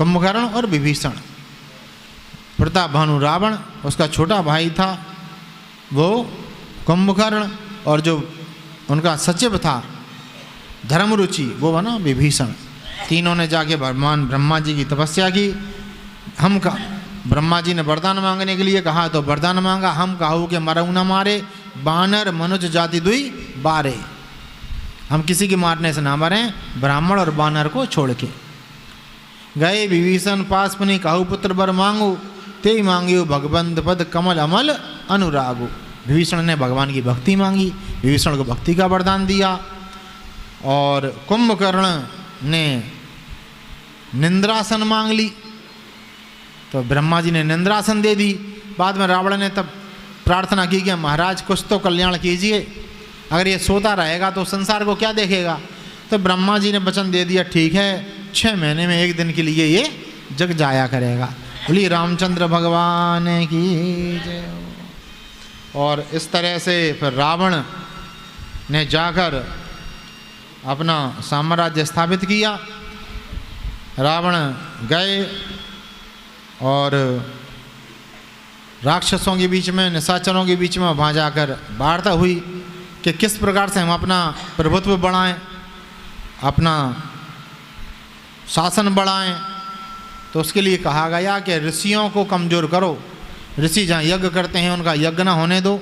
कुंभकर्ण और विभीषण। प्रताप भानु रावण, उसका छोटा भाई था वो कुंभकर्ण, और जो उनका सचिव था धर्मरुचि वो बना विभीषण। तीनों ने जाके भगवान ब्रह्मा जी की तपस्या की। हम का ब्रह्मा जी ने वरदान मांगने के लिए कहा तो वरदान मांगा, हम कहू के मरऊ न मारे, बानर मनुज जाति दुई बारे। हम किसी के मारने से ना मरें, ब्राह्मण और बानर को छोड़ के। गए विभीषण पास पुनि कहू पुत्र वर मांगू, ते मांगियो भगवंत पद कमल अमल अनुरागु। विभीषण ने भगवान की भक्ति मांगी, विभीषण को भक्ति का वरदान दिया। और कुंभकर्ण ने निंद्रासन मांग ली तो ब्रह्मा जी ने निंद्रासन दे दी। बाद में रावण ने तब प्रार्थना की कि महाराज कुछ तो कल्याण कीजिए, अगर ये सोता रहेगा तो संसार को क्या देखेगा। तो ब्रह्मा जी ने वचन दे दिया, ठीक है 6 महीने में 1 दिन के लिए ये जग जाया करेगा। बोली रामचंद्र भगवान की जय। और इस तरह से फिर रावण ने जाकर अपना साम्राज्य स्थापित किया। रावण गए और राक्षसों के बीच में, निशाचरों के बीच में वहाँ जाकर वार्ता हुई कि किस प्रकार से हम अपना प्रभुत्व बढ़ाएं, अपना शासन बढ़ाएं। तो उसके लिए कहा गया कि ऋषियों को कमज़ोर करो। ऋषि जहाँ यज्ञ करते हैं उनका यज्ञ ना होने दो,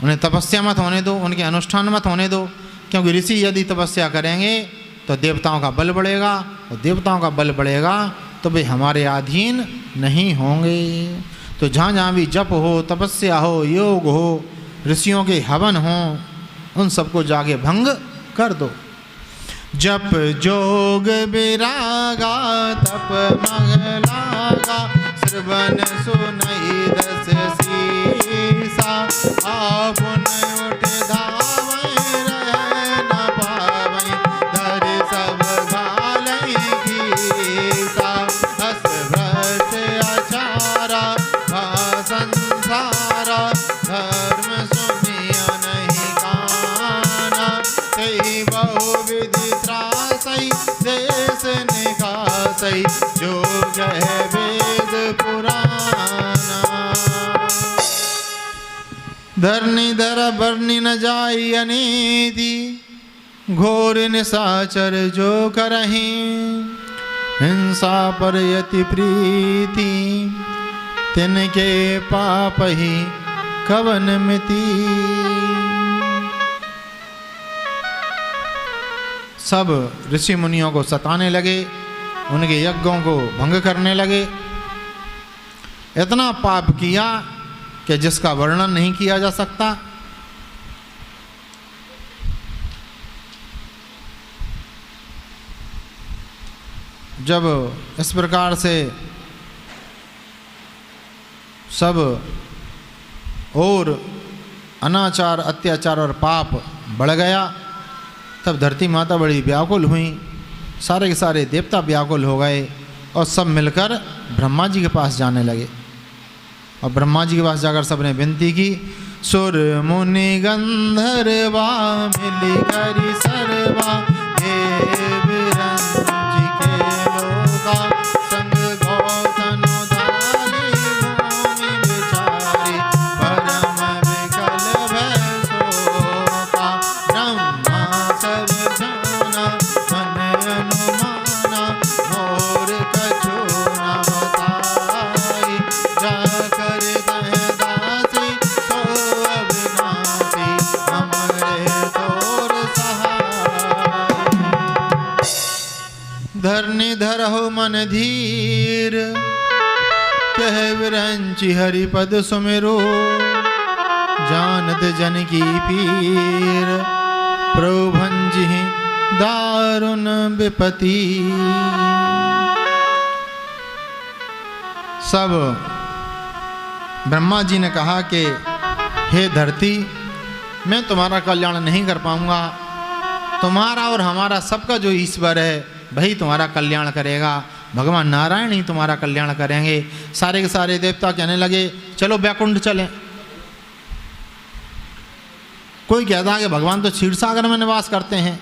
उन्हें तपस्या मत होने दो, उनके अनुष्ठान मत होने दो, क्योंकि ऋषि यदि तपस्या करेंगे तो देवताओं का बल बढ़ेगा, और देवताओं का बल बढ़ेगा तो वे हमारे अधीन नहीं होंगे। तो जहाँ जहाँ भी जप हो, तपस्या हो, योग हो, ऋषियों के हवन हो, उन सबको जाके भंग कर दो। जप जोग विरागा तप मग लागा, श्रवण सुनई दस सीसा, आपुन उठ धावै रह न पावै, धर सब घालै घीसा, हस भ्रष्ट आचारा भा संसारा, धर्म सुनिया नहीं काना, कई बहुविधि त्रासै देश निकासै, जो कहे वेद पुराना। धरनी धर बरनी न जाई अनीति, घोर निशाचर जो करही, हिंसा पर यति प्रीति, तिनके पाप ही कवन मिति। सब ऋषि मुनियों को सताने लगे, उनके यज्ञों को भंग करने लगे। इतना पाप किया कि जिसका वर्णन नहीं किया जा सकता। जब इस प्रकार से सब और अनाचार, अत्याचार और पाप बढ़ गया, तब धरती माता बड़ी व्याकुल हुई, सारे के सारे देवता व्याकुल हो गए और सब मिलकर ब्रह्मा जी के पास जाने लगे। और ब्रह्मा जी के पास जाकर सबने विनती की, सुर मुनि गंधर्वा मिली करी सर्वा, हे विरंची के लोका, संग गौतनु धारी भूमि विचारी, परम विकल भय शोका, ब्रह्मा सब जाना मन अनुमाना, मोर कछु न बताई, जाकर दह दासी सो अविनाशी, हमरे तोर सहाय। धरनी धरहु मन धीर, कह विरंची हरिपद सुमिरो, जानत जन की पीर, प्रभुभंजि दारुण विपति। सब ब्रह्मा जी ने कहा कि हे धरती, मैं तुम्हारा कल्याण नहीं कर पाऊंगा, तुम्हारा और हमारा सबका जो ईश्वर है वही तुम्हारा कल्याण करेगा, भगवान नारायण ही तुम्हारा कल्याण करेंगे। सारे के सारे देवता कहने लगे चलो वैकुंठ चलें। कोई कहता है कि भगवान तो क्षीर सागर में निवास करते हैं।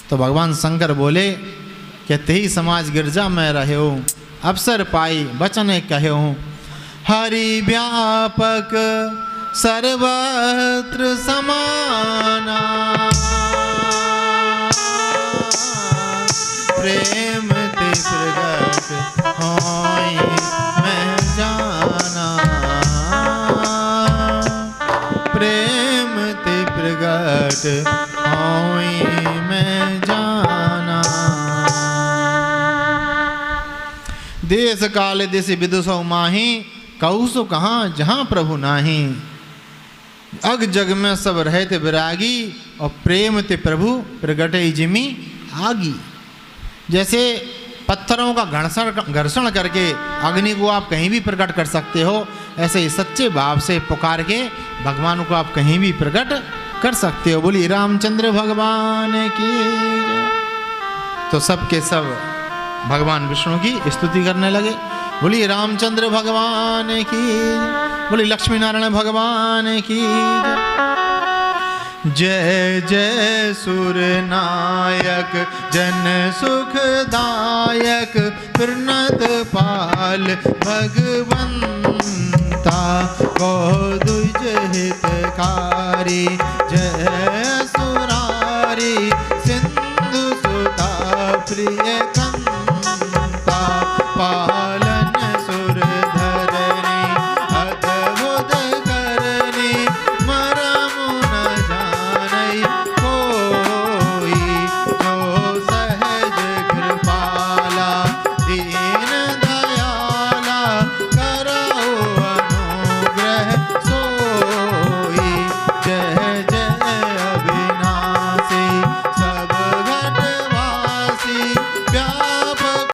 तो भगवान शंकर बोले कहते ही समाज गिरजा में रहे हो, अवसर पाई वचन कहो, हरि व्यापक सर्वत्र समाना, प्रेम ते प्रगट होई मैं जाना, प्रेम ते प्रगट होई मैं जाना। देश काल देश विदुषो माही, कहू सो कहाँ जहाँ प्रभु नाही, अग जग में सब रहते विरागी, और प्रेम ते प्रभु प्रगटे जिमी आगी। जैसे पत्थरों का घर्षण करके अग्नि को आप कहीं भी प्रकट कर सकते हो, ऐसे ही सच्चे भाव से पुकार के भगवान को आप कहीं भी प्रकट कर सकते हो। बोली रामचंद्र भगवान की। तो सब के सब भगवान विष्णु की स्तुति करने लगे। बोली रामचंद्र भगवान की, बोली लक्ष्मी नारायण भगवान की। जय जय सुर नायक जन सुखदायक, प्रणत पाल भगवंता, को द्विज हितकारी, जय सुरारी सिंधु सुता प्रिय कंता।